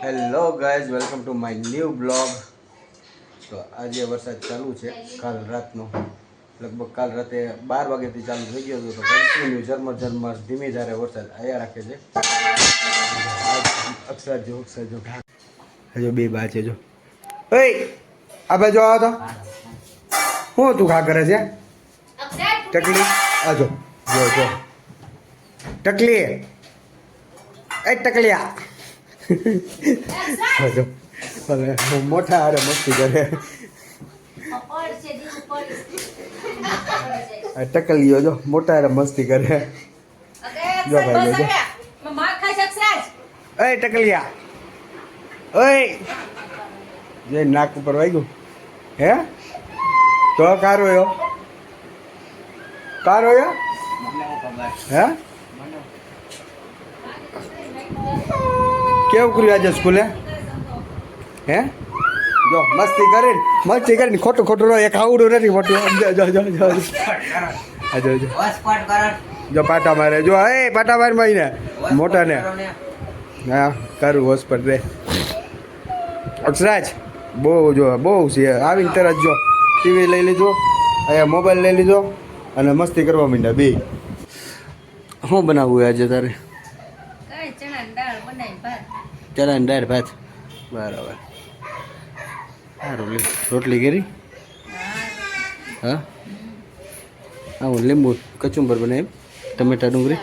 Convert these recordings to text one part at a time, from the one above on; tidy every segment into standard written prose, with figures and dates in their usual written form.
Hello guys, welcome to my new blog. તો આજે વરસાદ ચાલુ છે. કાલ રાતનો લગભગ કાલ રાતે 12 વાગ્યાથી ચાલુ થઈ ગયો હતો. તો કન્ટિન્યુ ઝરમર ધીમી ધારે વરસાદ આવ્યા રાખે છે. અક્ષર જો હજુ બે બા છે. જો ઓય આ બાજુ આવો તો. હું તું ખા કરે છે ટકલી? આજો જો જો ટકલી, એ ટકલિયા મોટા હારે મસ્તી કરે. ટકલીઓ જો મોટા હારે મસ્તી કરે. જો ભાઈ જો એ ટકલિયા, ઓય જે નાક ઉપર વાગ્યું હે તો કારો યો હે કેવું કર્યું આજે સ્કૂલે હે? જો મસ્તી કરીને ખોટું એક આવડું નથી મોટું. જો પાટા મારે, જો એ પાટા માર ને મોટા ને. હા કરું હોસ્પિટલ રે. અક્ષરાજ બહુ છે. આવીને તરત જો ટીવી લઈ લીધો, અહીંયા મોબાઈલ લઈ લીધો અને મસ્તી કરવા માંડ્યા બે. શું બનાવવું આજે તારે? ચણાની દાળ ભાત. બરાબર. સારું રોટલી કરી. હા હું લીંબુ કચુંબર બનાવી, ટમેટા ડુંગળી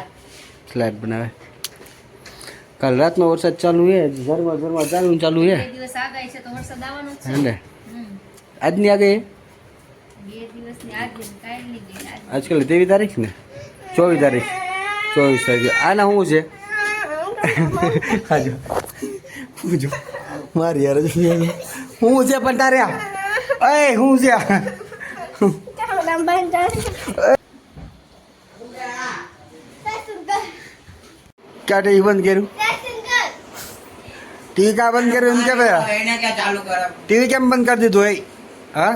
સલાડ બનાવે. કાલ રાતનો વરસાદ ચાલુ છે, ઝરમર ચાલુ છે. ને આજની આગે આજકાલ 23 તારીખ ને 24 તારીખ. આના શું છે? હાજો પૂછો મારી યાર શું છે પણ તારે એ શું છે? ક્યાં ટીવી બંધ કર્યું? ટીવી ક્યાં બંધ કર્યું એમ કે ટીવી કેમ બંધ કરી દીધું? હા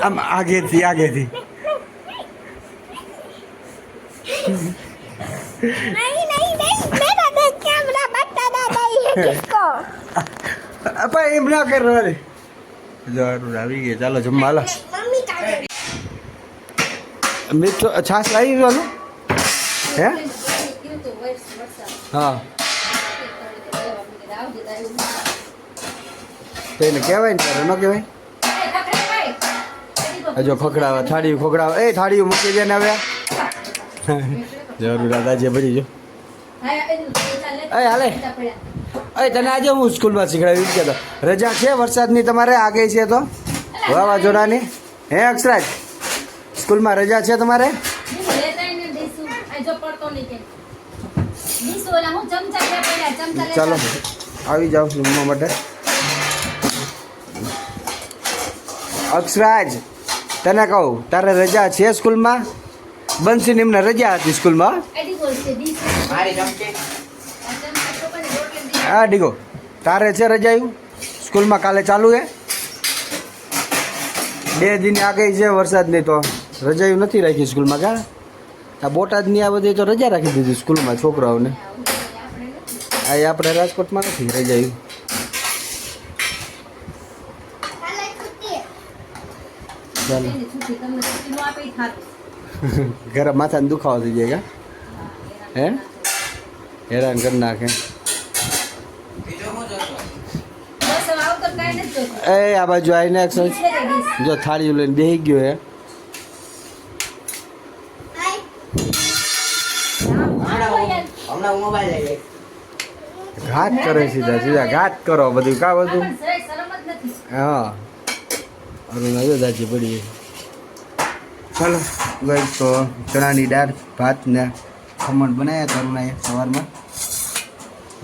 આમ આગેથી એમ ના કરો. જરૂર આવી ગઈ. ચાલો જમવા હાલો. મિત્રો છાશ લાવી ગયો હે? હા તેને કહેવાય ને તારે ન કહેવાય? જો ખખડાવે થાળીઓ એ થાળીઓ મૂકી દે ને હવે. જરૂર દાદાજી બધી જો હાલે. તને આજે હું સ્કૂલમાં શીખડાવી કે તો રજા છે વરસાદની તમારે આગે છે તો વાવાઝોડાની હે અક્ષરાજ? સ્કૂલમાં રજા છે તમારે? ચાલો આવી જાઓ જમવા માટે. અક્ષરાજ તને કહું તારે રજા છે સ્કૂલમાં? બંસી એમને રજા હતી સ્કૂલમાં. હા ડીગો તારે છે રજા સ્કૂલમાં? કાલે ચાલુ છે 2 દિન આગળ છે વરસાદની, તો રજાયું નથી રાખી સ્કૂલમાં. કા આ બોટાદની આ બધી તો રજા રાખી દીધી સ્કૂલમાં છોકરાઓને. આ આપણે રાજકોટમાં નથી રજાયું. ચાલો ઘરે માથાને દુખાવો થઈ જાય. કા હે હેરાન કરી નાખે. એ આ બાજુ આવીને જો થાળીઓ લઈને બેસી ગયો હે. ઘાત કરે સીધા ઘાત કરો બધું. કા બધું હા અરુણ આવ્યો દાજી પડી. ચાલો ગઈ તો ચણાની દાળ ભાત ને ખમણ બનાવ્યા તરુણાએ સવારમાં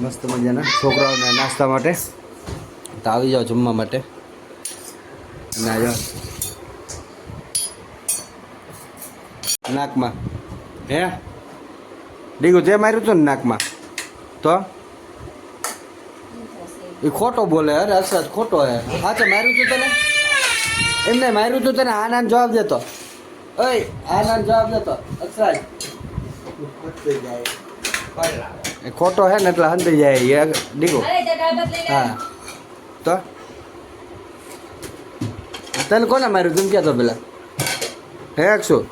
મસ્ત મજાના છોકરાઓને નાસ્તા માટે. તો આવી જાઓ જમવા માટે. અને આવ્યો નાકમાં હે ડીગું તે માર્યું હતું ને નાકમાં? તો એ ખોટો બોલે. અરે અસર ખોટો હે. હા તો માર્યું હતું તને? એમને માર્યું હતું તને? આના જવાબ દેતો. ઓય આના જવાબ દેતો અક્ષરાજ. એ ખોટો હે ને એટલે હંધી જાય એ ડીગો હા તો તને કોને માર્યું તું ક્યાં તો પેલા હે શું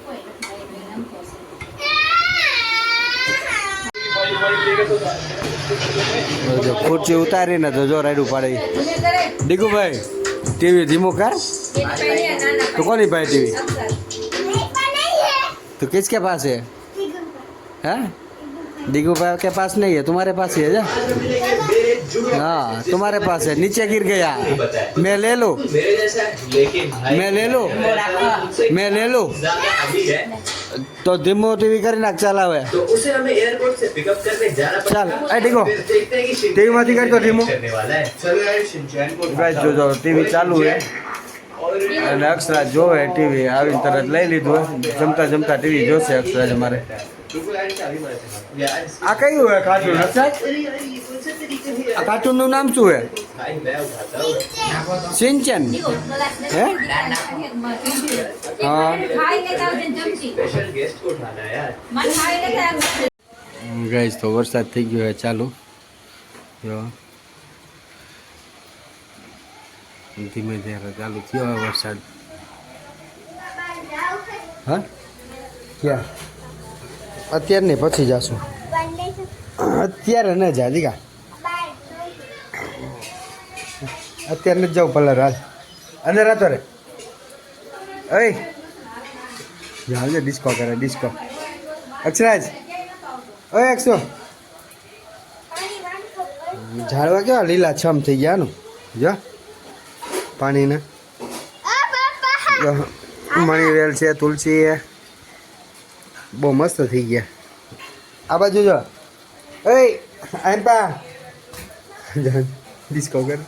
ખુરચી ઉતારીને તો જો રાયડું પાડે ડીગુભાઈ ટીવી ધીમું કર તો કોની ભાઈ ટીવી तो किसके पास है हैं डिगू भाई के पास नहीं है तुम्हारे पास ही है जा हाँ तुम्हारे पास है नीचे गिर गया मैं ले लूँ मैं ले लूँ मैं ले लूँ तो धीमो टीवी कर नाख चलावे तो उसे हमें एयरपोर्ट से पिकअप करने जाना पड़ेगा। चल ए डिगो टीवी માંથી कर तो धीमो गाइस जो टीवी चालू है અને અક્ષરાજ જોવે ટીવી આવીને તરત લઈ લીધું જમતા જમતા ટીવી જોશે અક્ષરાજ અમારે આ કયું હે કાર્ટૂન અક્ષરાજ આ કાર્ટૂનનું નામ શું હે સિંચન હે હા ગાઈસ તો વરસાદ થઈ ગયો હે ચાલુ જો ધીમે ધીમે ચાલુ થયો વરસાદ હા ક્યાં અત્યારે નહીં પછી જાશું અત્યારે ન જા દીકા અત્યારે નથી જાઉં પલર હાલ અંદર હતો રે ઓય હાલ ડિસ્કો કરે ડિસ્કો અક્ષરાજ ઓય અક્ષો ઝાડવા કેવા લીલા છમ થઈ ગયા નું જો પાણીને મણી વેલ છે તુલસી છે બહુ મસ્ત થઈ ગયા આ બાજુ જો એ આમ પા ડિસ્કો કર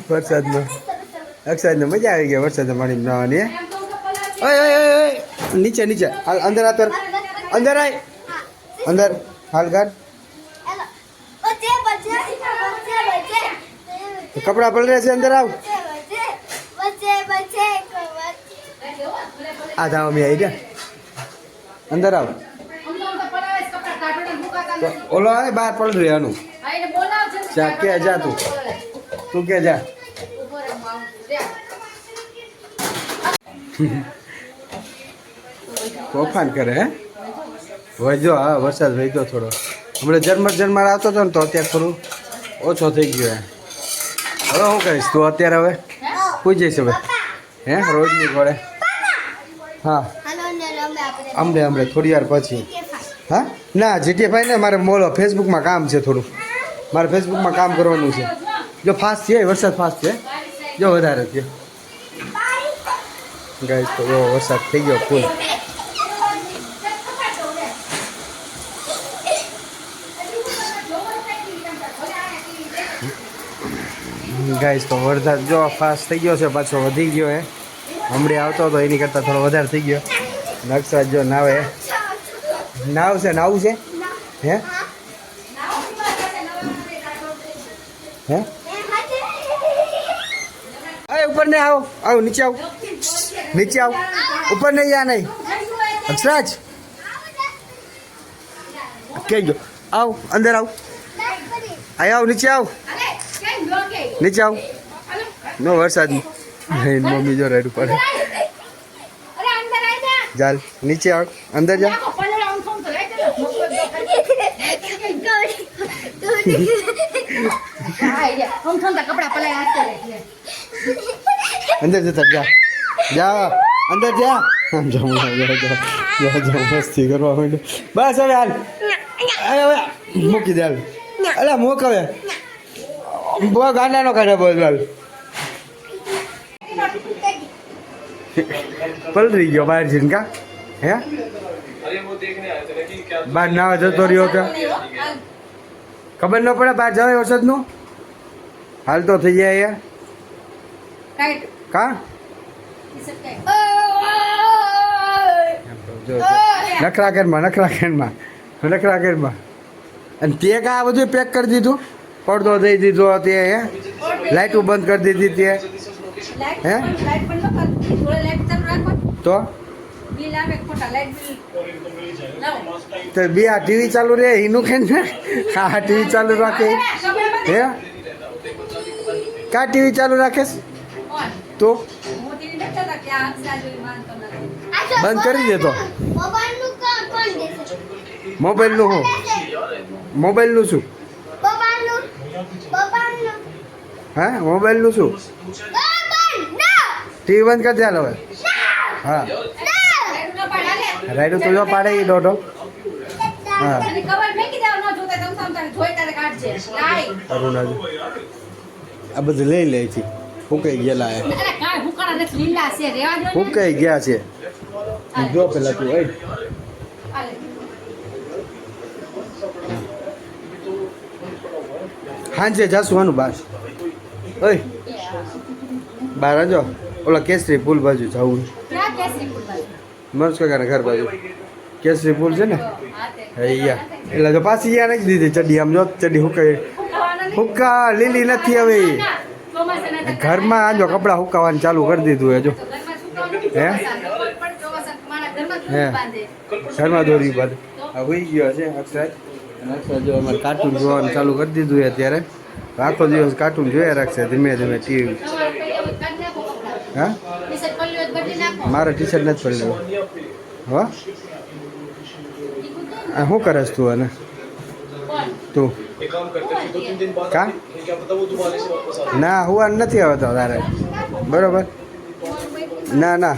વરસાદમાં અક્ષરાજને મજા આવી ગઈ વરસાદમાં પાણી નાવાની ઓય ઓય ઓય નીચે નીચે હાલ અંદર આ તર અંદર આય અંદર હાલ કર કપડા પલરે છે અંદર આવ આ ધાવ મેં આવી ગયા અંદર આવ ઓલો આવે બહાર પડ રહ્યો આનું જા કે જા તું કે જા તોફાન કરે હે વજો હા વરસાદ વહી ગયો થોડો હમણાં ઝરમર આવતો હતો ને તો અત્યારે થોડું ઓછો થઈ ગયો હવે હું કહીશ તું અત્યારે હવે પૂઈ જઈશ હવે હે રોજની ઘોડે હા હમણે થોડી વાર પછી હા ના જીટીએફઆઈ ને મારે મોલો ફેસબુકમાં કામ છે થોડું મારે ફેસબુકમાં કામ કરવાનું છે જો ફાસ્ટ છે વરસાદ ફાસ્ટ છે જો વધારે થયો ગાઈસ તો વરસાદ થઈ ગયો ફૂલ ગાઈસ તો વરસાદ જો ફાસ્ટ થઈ ગયો છે પાછો વધી ગયો હે હમણાં આવતો હતો એની કરતાં થોડો વધારે થઈ ગયો નક્ષરાજ જો નાવે નાવું છે હે હે અરે ઉપર નહીં આવ નીચે આવ ઉપર નહીં યા નહીં અક્ષરાજ કઈ ગયો આવ અંદર આવ નીચે આવ નો વરસાદ મમ્મી જો રેડ પડે ચાલ નીચે આવ અંદર જા અંદર જતા જા અંદર જા મસ્તી કરવા માંડ્યો બસ હવે હાલ હવે મૂકી દે હાલ અલા મૂક હવે બહુ ગાંડાનો કાઢે બોલ પલરી ગયો બહાર જઈને કા હે બહાર નાવા જતો રહ્યો કે ખબર ન પડે બહાર જવાય વરસાદનું હાલ તો થઈ જાય કા નખરા કેરમાં અને તે કા આ બધું પેક કરી દીધું પડદો દઈ દીધો તે હે લાઇટો બંધ કરી દીધી તે હે તો બિલ આવે ખોટા લાઈટ બિલ લાવો તો બે આ ટીવી ચાલુ રહે એનું કે ને હા ટીવી ચાલુ રાખે હે કા ટીવી ચાલુ રાખેશ કોણ તો મોટી નથી થતા કે આ અક્ષરા જોઈ માનતો નથી બંધ કરી દે તો મોબાઈલનું કોણ દેશે મોબાઈલનું હું મોબાઈલનું શું મોબાઈલનું હા મોબાઈલનું શું ટીવી બંધ કરી દે હાલ હવે હા લાઈટ ન પાડે રાઈડું તો જો પાડે એ દોઢો હા અને કવર ફેંકી દેવા ન જોતા તમ સામ જોઈ તારે કાઢજે લાઈ અરુણાજી આ બધું લઈ લે છે ફૂંકાઈ ગયેલા હે અરે કાય હુકડા નથી લીલા છે રેવા દો ને ફૂંકાઈ ગયા છે જો પેલા તું ઓય હાલે હાંજે જાશું આનું બાર ઓય બાર આજો ઓલા કેસરી પુલ બાજુ જવું ક્યાં કેસરી ફૂલ મરસ કાકાના ઘર બાજુ કેસરી પુલ છે ને હા તે અહીંયા એટલે જો પાછી યા નથી દીધી ચડી આમ જો ચડી હુકાઈ હુક્કા લીલી નથી હવે ઘરમાં આજો કપડાં હુકાવાનું ચાલુ કરી દીધું હે જો હે? હે ઘરમાં દોરી બાદ આ હોઈ ગયો છે અક્ષર અક્ષર જો અમારે કાર્ટૂન જોવાનું ચાલુ કરી દીધું છે અત્યારે આખો દિવસ કાર્ટૂન જોયા રાખશે ધીમે ધીમે ટીવી હા મારે ટી શર્ટ નથી પડી લેવું હા આ શું કરસ તું અને તું કા ના હુવાનું નથી આવતો તારે બરોબર ના ના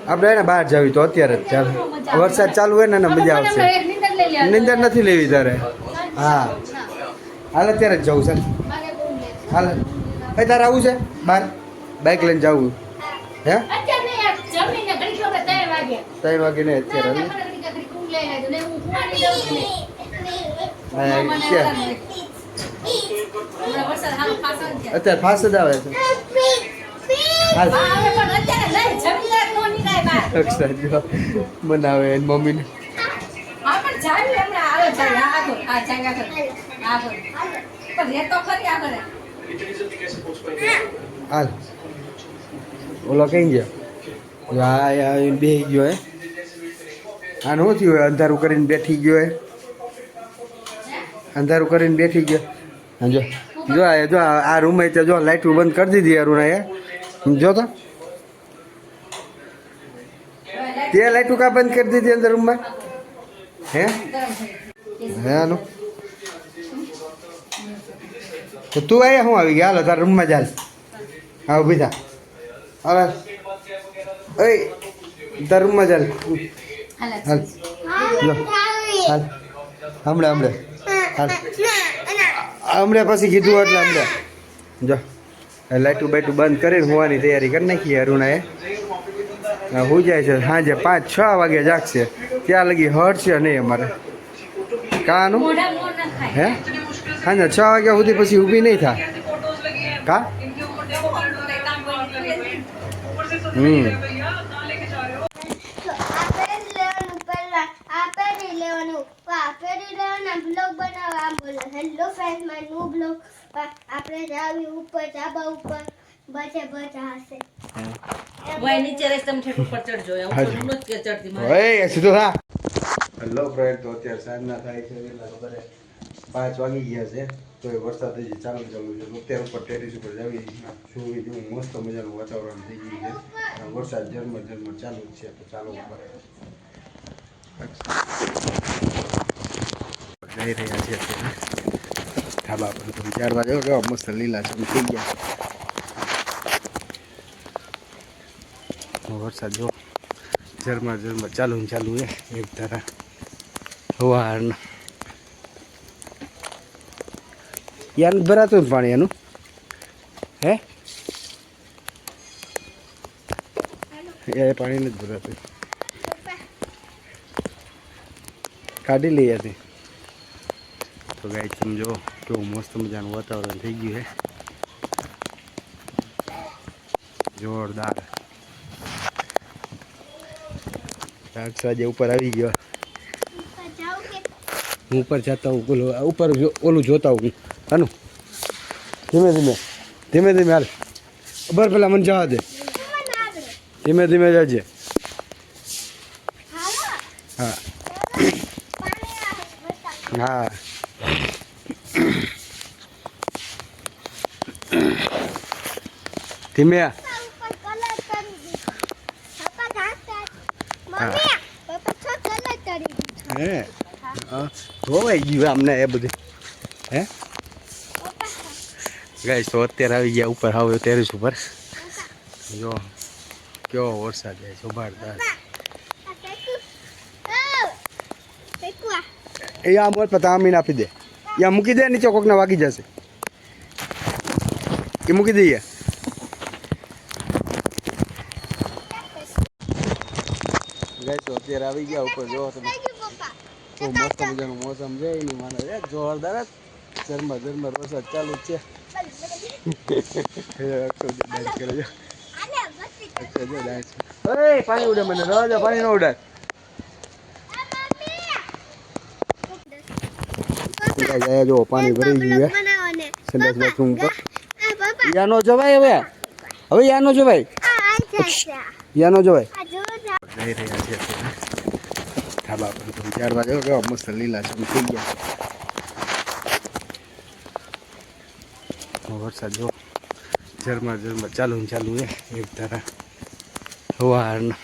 આપણે એને બહાર જવી તો અત્યારે જ ચાલ વરસાદ ચાલુ હોય ને એને મજા આવશે નિંદર નથી લેવી તારે હા હાલ અત્યારે જ જવું છે હાલ એ તારે આવું છે બહાર બાઇક લઈને જવું હે 3 વાગે ને અત્યારે અત્યારે ફાસ્ટ જ આવે છે હાલ અક્ષર જો બનાવે એની મમ્મીને હાલ ઓલો કઈ ગયો આવીને બેસી ગયો હે આને શું થયું હોય અંધારું કરીને બેઠી ગયો હે અંધારું કરીને બેઠી ગયો હા જો જો જો આ રૂમ તો જો લાઇટ બંધ કરી દીધી અરુણા એ જો તો તે લાઇટું કા બંધ કરી દીધી અંદર રૂમમાં હે હે આનું તો તું અહીંયા શું આવી ગયા હાલો તારા રૂમમાં ચાલ હા ઊભી થા હવે ઓય તારા રૂમમાં ચાલ હાલ જો હાલ હમણાં હાલ હમણાં પછી કીધું એટલે હમણાં જો લાઇટું બાઇટું બંધ કરીને હોવાની તૈયારી કરી નાખીએ અરુણાએ હું જાય છે સાંજે 5-6 વાગે જાગશે ત્યાં લગી હટશે નહીં અમારે કાનું હે સાંજે 6 વાગ્યા સુધી પછી ઊભી નહીં થાય કા આપણે જાવી ઉપર ધાબા ઉપર બચે હશે નીચે રહીશ તમે ઠેઠ ઉપર ચડજો ઉપર નથી ચડતી મારે ઓય સીધો થા હેલો ફ્રેન્ડ તો અત્યારે સાંજના થાય છે એટલે ખબર 5 વાગી ગયા છે તો એ વરસાદ હજી ચાલુ છે અત્યારે ઉપર ટેરેસ ઉપર જાવી જોવી જેવું મસ્ત મજાનું વાતાવરણ થઈ ગયું છે અને વરસાદ ઝરમર ચાલુ જ છે તો ચાલો ઉપર જઈ રહ્યા છે અત્યારે ધાબા પર તો 4 વાગે કેવા મસ્ત લીલા ચાલુ થઈ ગયા વરસાદ જો ઝરમર ચાલુ ને ચાલુ છે એક ધારા હવારના યાર ભરાતું ને પાણી એનું હે એ પાણી નથી ભરાતું કાઢી લઈએ હતી તો ગાય સમજો કેવું મસ્ત મજાનું વાતાવરણ થઈ ગયું છે જોરદાર આજે ઉપર આવી ગયો હું ઉપર જતા હું ઉપર ઓલું જોતા હું હાનું ધીમે ધીમે હાલ બર પેલા મને જવા દે ધીમે ધીમે જજે હા ધીમે પપ્પા ઉપર કલર કરી દીધો. પપ્પા ઘાસ મમ્મી પપ્પા છો કલર કરી દીધો. હે ધોવાઈ ગયું અમને એ બધું હે પપ્પા ગાઈસ તો અત્યારે આવી ગયા ઉપર આવ્યો ટેરેસ ઉપર જો કેવો વરસાદ જાય જબરદસ્ત આ કેકુ કેકુઆ એ આ બોલ પતા આમીને આપી દે યા મૂકી દે નીચે કોકને વાગી જશે એ મૂકી દઈએ ગાઈસ તો અત્યારે આવી ગયા ઉપર જો તમે પપ્પા તો મસ્ત મજાનું મોસમ છે એની માને એક જોરદાર ઝરમર ઝરમર વરસાદ ચાલુ જ છે ડાન્સ કરે જો આલે બત્તી અચ્છા જો ડાન્સ ઓય પાણી ઉડે મને રવા દે પાણી ન ઉડાય જાય જો પાણી ભરી ગયું હે બનાવને સંડાસ બાથરૂમ ઉપર પપ્પા યાનો જવાય હવે હવે યાનો જવાય આ છે યાનો જવાય આ જો જઈ રહ્યા છે ધાબા પર તો 4 વાગે કેવા મસ્ત લીલા શરૂ થઈ ગયા વરસાદ જો ઝરમર ઝરમર ચાલુ ને ચાલુ હે એક ધારા સવારના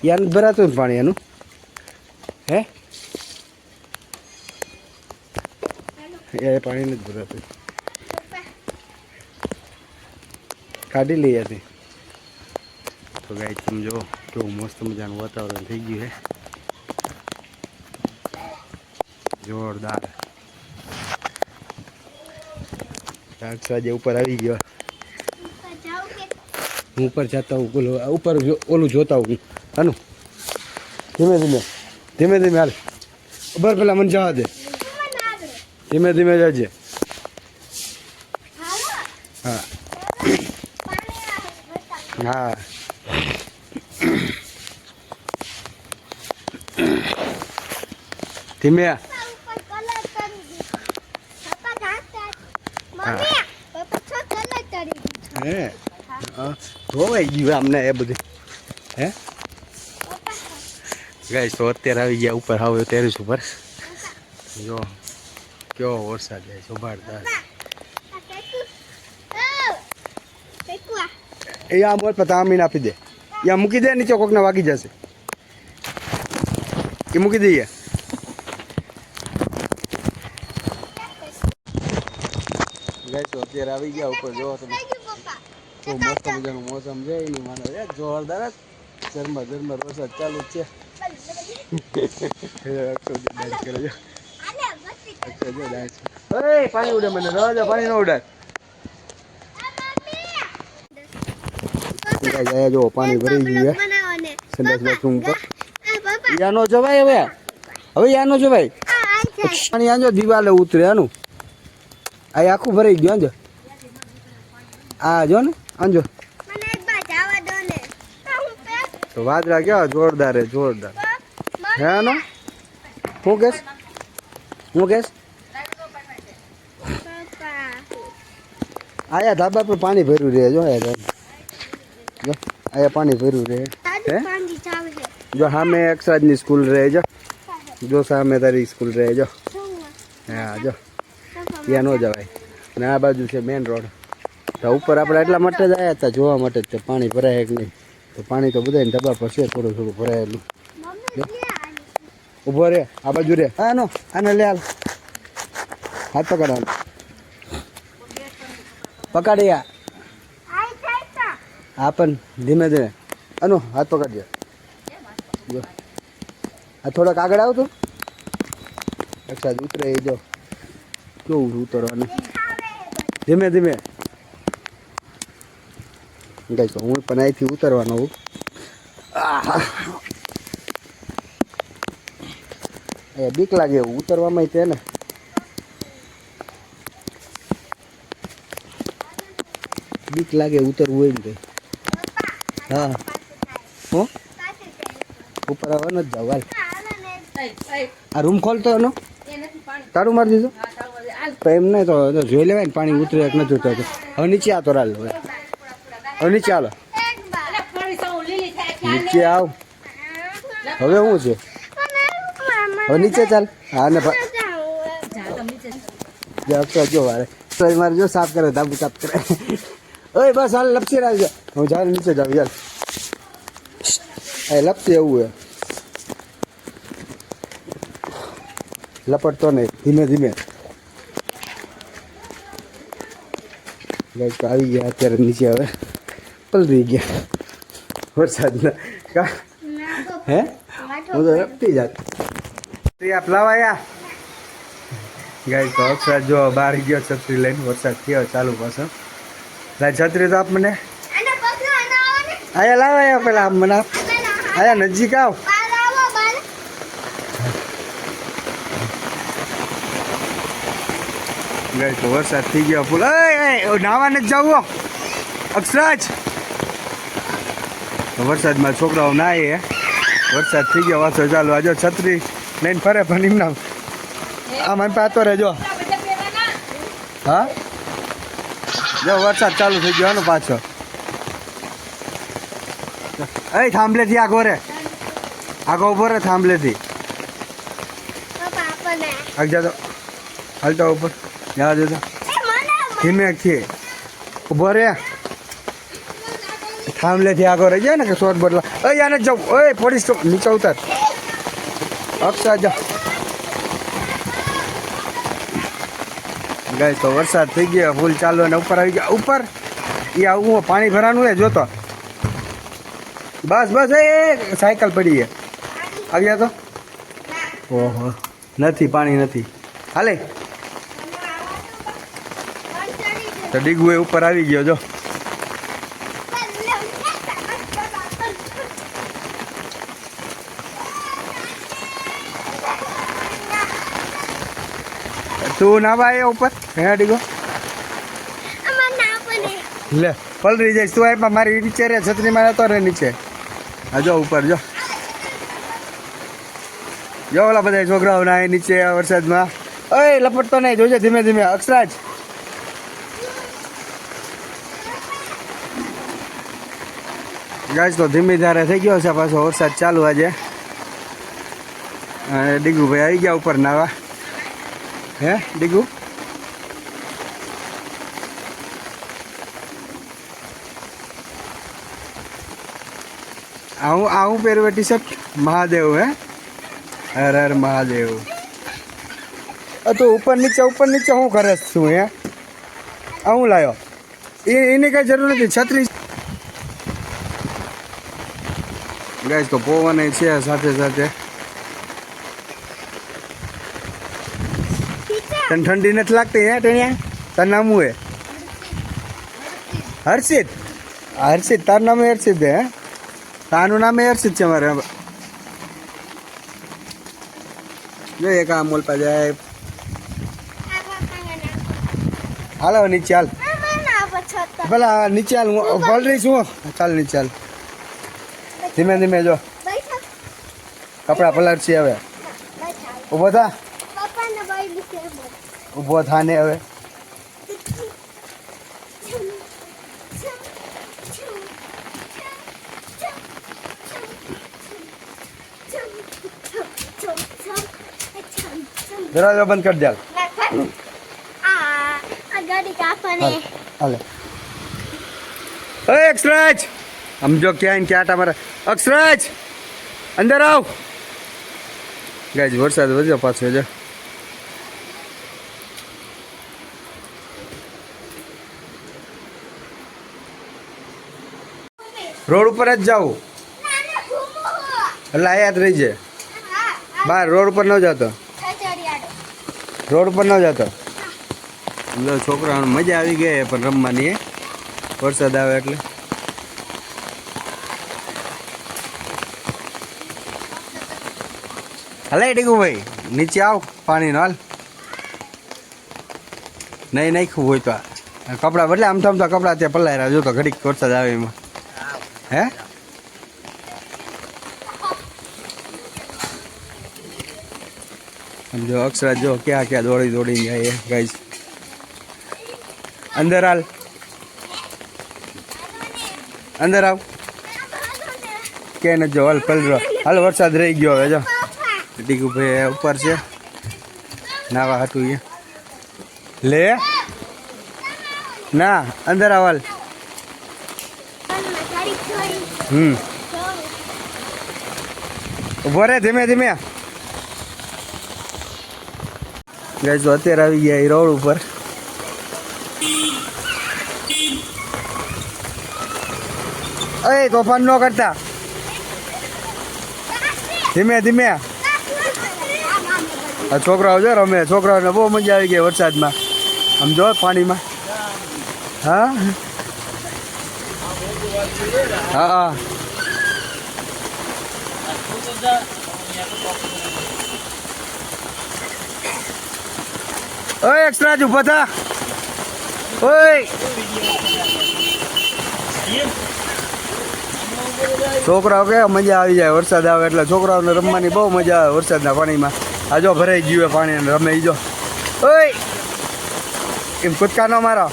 યાન ભરાતું ને પાણી એનું હે એ પાણી નથી ભરાતું કાઢી લઈએ હતી તો ગાઈ તમે જો કેવું મસ્ત મજાનું વાતાવરણ થઈ ગયું હે જોરદાર 8 વાગે ઉપર આવી ગયો જાવ કે હું ઉપર જતા હું ઉપર ઓલું જોતા હું હાનું ધીમે ધીમે ધીમે ધીમે હાલ ઉભર પેલા મને જવા દે ધીમે ધીમે જજે હા હા ધીમે ઉપર કલર કરી દીધો. પપ્પા ઘાસ મમ્મી પપ્પા છો કલર કરી દીધો. હે ધોવાઈ ગયું અમને એ બધું હે ગાઈસ તો અત્યારે આવી ગયા ઉપર આવ્યો ટેરેસ ઉપર જો કેવો વરસાદ જાય જબરદસ્ત આ કેકુ કેકુઆ એ આ બોલ પતા આમીને આપી દે યા મૂકી દે નીચે કોકને વાગી જશે એ મૂકી દઈએ ગાઈસ તો અત્યારે આવી ગયા ઉપર જો તમે પપ્પા તો મસ્ત મજાનું મોસમ છે એની માને એક જોરદાર ઝરમર ઝરમર વરસાદ ચાલુ જ છે ડાન્સ કરે જો આલે બત્તી અચ્છા જો ડાન્સ ઓય પાણી ઉડે મને રવા દે પાણી ન ઉડાય જાય જો પાણી ભરી ગયું હે બનાવને સંડાસ બાથરૂમ ઉપર પપ્પા યાનો જવાય હવે હવે યાનો જવાય આ છે પાણી આંજો દિવાલે ઉતરે આનું આ આખું ભરાઈ ગયું આંજો આ જો ને આંજો મને એક બાર જવા દો ને તો હું પેક તો વાદળા કેવા જોરદાર હે જોરદાર હે આનો હું કેસ પપ્પા આયા ધાબા પર પાણી ભર્યું રહે જો જો આયા પાણી ભર્યું રહે તારી પાંડી ચાવે છે જો સામે અક્ષરાજની સ્કૂલ રહે જો સામે તારી સ્કૂલ રહે જો હા જો ત્યાં ન જવાય અને આ બાજુ છે મેઇન રોડ તો ઉપર આપણે એટલા માટે જ આવ્યા હતા જોવા માટે જ તે પાણી ભરાય કે નહીં તો પાણી તો બધાને ધાબા પર છે થોડું થોડું ભરાયેલું મમ્મી ક્યાં ઊભો રે આ બાજુ રે હા નો આને લે હાલ હાથ પકડ પકડી આ આઈ જાય આ પણ ધીમે ધીમે અનુ હાથ પકડજે જો આ થોડોક આગળ આવતું અચ્છા ઉતરે એ જો કેવું ઉતરવાનું ધીમે ધીમે ગઈ તો હું પણ અહીંથી ઉતરવાનો હું એ બીક લાગે એવું ઉતરવામાં તે ને બીક લાગે ઉતરવું હોય ને હા હું ઉપર આવવાનું જ જાવ હાલ આ રૂમ ખોલતો એનો તારું મારી દીધું તો એમ નહીં તો જોઈ લેવાય ને પાણી ઉતરે કે નથી ઉતરતું હવે નીચે આ તો રાલ હવે નીચે હાલો નીચે આવ હવે શું છે હવે નીચે ચાલ હા ને જા તમે નીચે અક્ષર જો વારે તો મારે જો સાફ કરે ધાબુ સાફ કરે ઓય બસ હાલ લપસી રાખજો હું જાઉં નીચે જાઉં યાર એ લપસી એવું હે લપટતો નહીં ધીમે ધીમે તો આવી ગયા અત્યારે નીચે હવે પલરી ગયા વરસાદના કા હે હું તો લપટી જાત આપ લાવાયા ગાય તો અક્ષર જો બહાર ગયો છત્રી લઈને વરસાદ થયો ચાલુ પાછો છત્રી તો આપ મને આયા લાવાયા પેલા આપ મને આયા નજીક આવ ગાય તો વરસાદ થઈ ગયો ફૂલ નાવા નથી જવું અક્ષરાજ વરસાદમાં છોકરાઓ નાય વરસાદ થઈ ગયો વાંચો ચાલુ આજો છત્રી લઈને ફરે પણ એમના આ મને પાતો રહેજો હા જો વરસાદ ચાલુ થઈ ગયો ને પાછો એ થાંભલેથી આગો રે આગો ઉભો રે થાંભલેથી આગજા તો હાલતા ઉપર યાદ હતો ધીમે થી ઉભો રે થાંભલેથી આગો રહી જાય ને કે શોર્ટ બદલા યાર જાઉં ઓય પોલીસ તો નીચે ઉતાર અક્ષા જા ગાય તો વરસાદ થઈ ગયો ફૂલ ચાલુ અને ઉપર આવી ગયા ઉપર એ આવું પાણી ભરાનું હે જોતો બસ બસ એ સાયકલ પડી છે આવ્યા તો ઓહો નથી પાણી નથી હાલે તો ડીગું એ ઉપર આવી ગયો જો તું નાવા આવ્યા ઉપર હે ડીગો લે પલરી જઈશ તું આપ્યા મારી નીચે રે છત્રીમાં નતો રે નીચે હા જો ઉપર જો જો ઓલા બધા છોકરાઓ ના નીચે વરસાદમાં ઓય લપટતો નહીં જોજે ધીમે ધીમે અક્ષરાજ ગાય તો ધીમી ધારે થઈ ગયો છે પાછો વરસાદ ચાલુ આજે ડીગુભાઈ આવી ગયા ઉપર નાવા હે ડીગુ આવું પહેરવે ટી શર્ટ મહાદેવ હે હર હર મહાદેવ તું ઉપર નીચે શું કરે છું હે હું લાવ્યો એની કઈ જરૂર નથી છત્રી ગાય તો પવન છે સાથે સાથે તને ઠંડી નથી લાગતી હે ટેણિયા તાર નામ હે હર્ષિત હર્ષિત તાર નામ હર્ષિત હે તારું નામ હર્ષિત છે મારે જો એક આ મોલપા જાય હાલો નીચે હાલ ભલા નીચે હાલ હું બોલ રહી છું ચાલ નીચે હાલ ધીમે ધીમે જો કપડા પલળશે હવે ઊભો થા ઊભો થાને હવે દરવાજો બંધ કરી દે હાલે અક્ષરાજ સમજો ક્યાં ક્યાં તમારે અક્ષરાજ અંદર આવ ગાય વરસાદ વધ્યો પાછો જો રોડ ઉપર જ જાઉં એટલે આયા જ રહી જાય બહાર રોડ ઉપર ન જતો રોડ ઉપર ન જતો છોકરાઓને મજા આવી ગઈ પણ રમવાની વરસાદ આવે એટલે હલે ડીગુ ભાઈ નીચે આવ પાણીનો હાલ નહીં નાખ્યું હોય તો કપડાં બદલે આમ થમ તો કપડાં ત્યાં પલાયરા જો તો ઘડીક વરસાદ આવે એમાં હે સમજો અક્ષરા જો ક્યાં ક્યાં દોડી દોડીને જાય ગાઈસ અંદર હાલ અંદર આવ કે ન જો હાલ પલરો હાલ વરસાદ રહી ગયો હવે જો ટીકુ ભાઈ ઉપર છે નાવા હાટું એ લે ના અંદર આવલ ઉભો રે ધીમે ધીમે ગાઈસ તો અત્યારે આવી ગયા એ રોડ ઉપર અરે તોફાન ન કરતા ધીમે ધીમે આ છોકરાઓ જો રમે છોકરાઓને બહુ મજા આવી ગઈ વરસાદમાં આમ જો પાણીમાં હા હા હા ઓય એક્સ્ટ્રા જ ઊભા થા ઓય છોકરાઓ કે મજા આવી જાય વરસાદ આવે એટલે છોકરાઓને રમવાની બહુ મજા આવે વરસાદના પાણીમાં આ જો ભરાઈ ગયું હોય પાણી રમે ઈ જો ઓય એમ કૂદકા ન મારો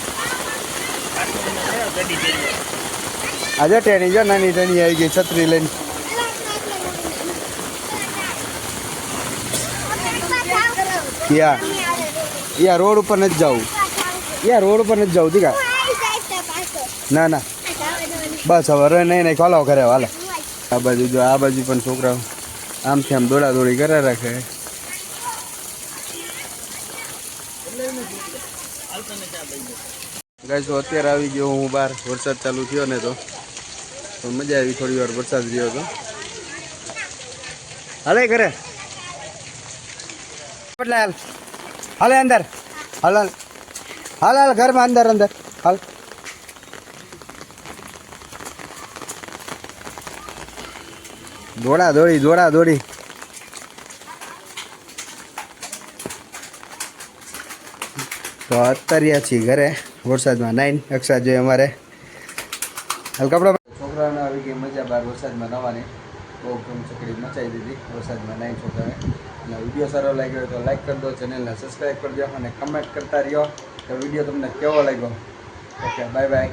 આજે ટેણી જો નાની ટેણી આવી ગઈ છત્રી લઈને યા રોડ ઉપર નથી જવું યા રોડ ઉપર નથી જવું દીકા ના ના બસ હવે રે નહીં નહીં ખોલાવ કરે હાલે આ બાજુ જો આ બાજુ પણ છોકરાઓ આમથી આમ દોડા દોડી કરે રાખે ગાઈસ તો અત્યારે આવી ગયો હું બહાર વરસાદ ચાલુ થયો ને તો મજા આવી થોડી વાર વરસાદ રહ્યો હતો હાલે કરે હાલ હાલે અંદર હાલ હાલ હાલ હાલ ઘરમાં અંદર અંદર હાલ દોડા દોડી દોડા દોડી તો અત્યારે છીએ ઘરે વરસાદમાં નાઈન અક્ષા જોઈએ અમારે હાલ કપડા છોકરાઓને આવી ગઈ મજા બહાર વરસાદમાં નવાની બહુ ચકડી મચાવી દીધી વરસાદમાં નાઈન છોકરાએ અને વિડીયો સારો લાગ્યો તો લાઈક કરી દો ચેનલને સબસ્ક્રાઈબ કરી દો અને કમેન્ટ કરતા રહ્યો કે વિડીયો તમને કેવો લાગ્યો ઓકે બાય બાય